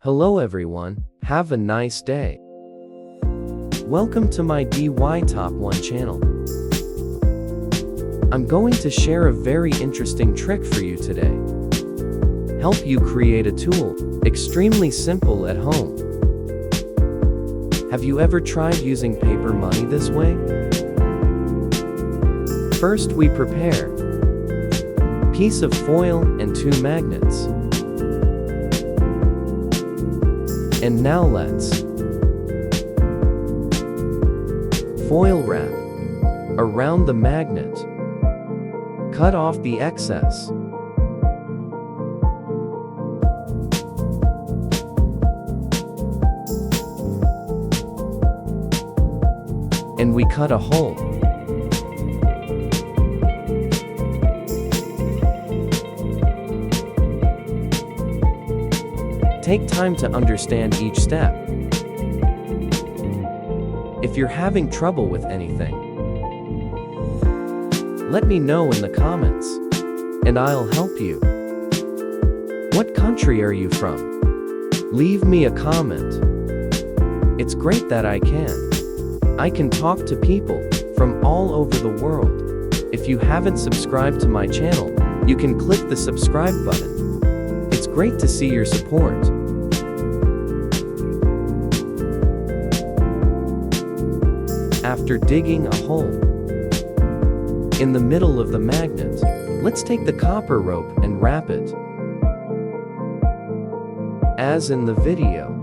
Hello everyone, have a nice day. Welcome to my DY Top 1 channel. I'm going to share a very interesting trick for you today. Help you create a tool, extremely simple at home. Have you ever tried using paper money this way? First we prepare piece of foil and 2 magnets. And now let's foil wrap around the magnet. Cut off the excess. And we cut a hole. Take time to understand each step. If you're having trouble with anything, let me know in the comments, and I'll help you. What country are you from? Leave me a comment. It's great that I can talk to people from all over the world. If you haven't subscribed to my channel, you can click the subscribe button. It's great to see your support. After digging a hole in the middle of the magnet, let's take the copper rope and wrap it, as in the video.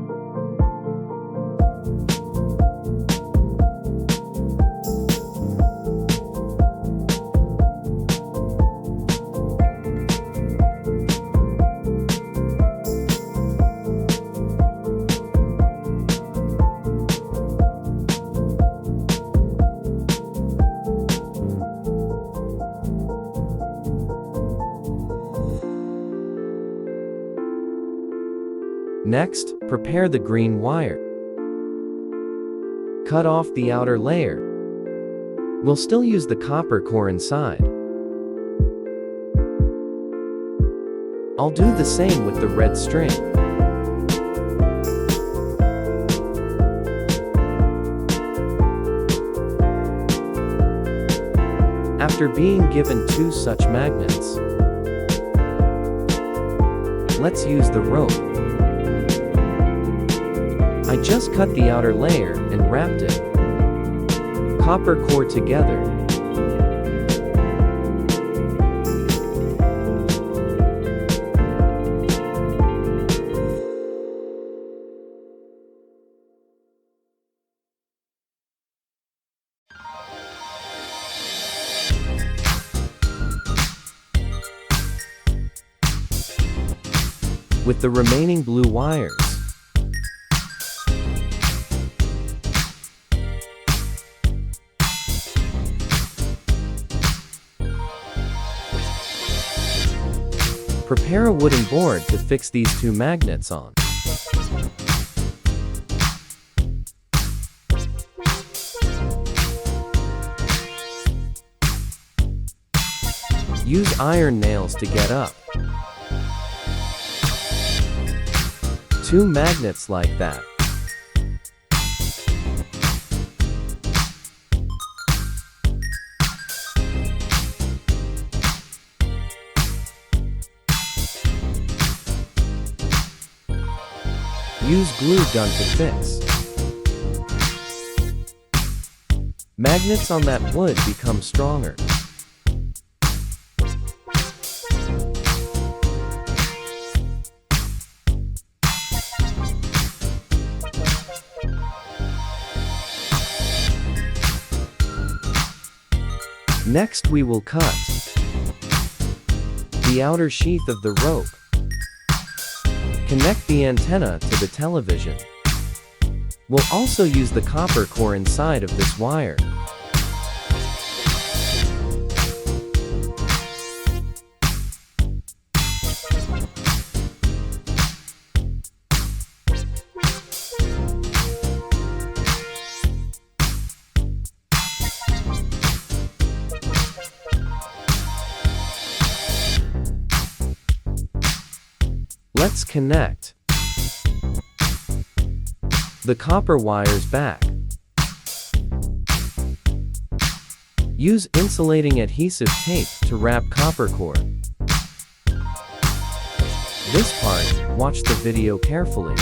Next, prepare the green wire. Cut off the outer layer. We'll still use the copper core inside. I'll do the same with the red string. After being given 2 such magnets, let's use the rope. I just cut the outer layer and wrapped it, copper core together. With the remaining blue wires, prepare a wooden board to fix these 2 magnets on. Use iron nails to get up 2 magnets like that. Use glue gun to fix. Magnets on that wood become stronger. Next we will cut the outer sheath of the rope. Connect the antenna to the television. We'll also use the copper core inside of this wire. Let's connect the copper wires back. Use insulating adhesive tape to wrap copper cord. This part, watch the video carefully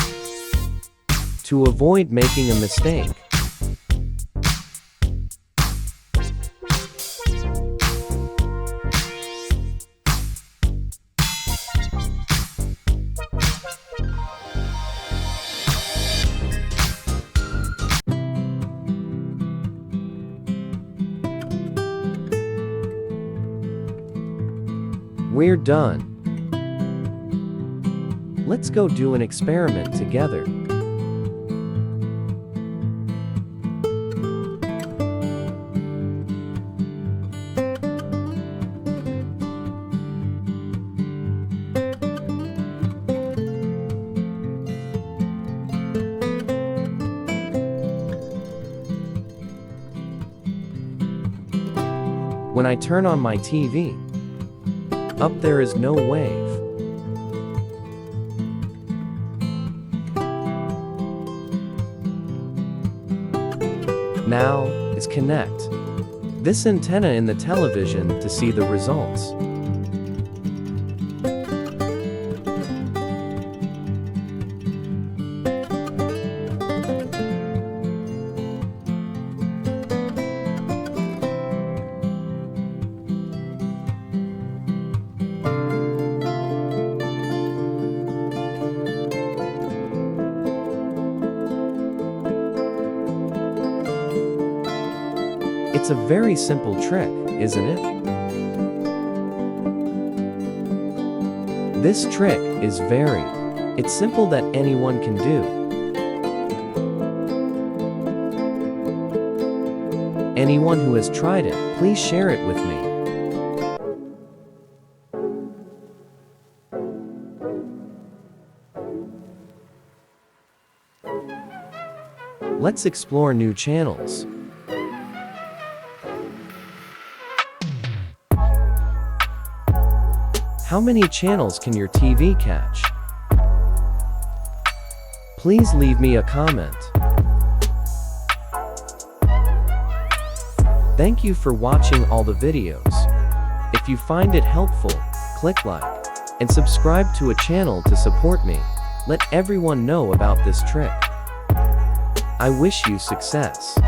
to avoid making a mistake. We're done. Let's go do an experiment together. When I turn on my TV, up there is no wave. Now, is connect this antenna in the television to see the results. It's a very simple trick, isn't it? This trick is it's simple that anyone can do. Anyone who has tried it, please share it with me. Let's explore new channels. How many channels can your TV catch? Please leave me a comment. Thank you for watching all the videos. If you find it helpful, click like and subscribe to a channel to support me. Let everyone know about this trick. I wish you success.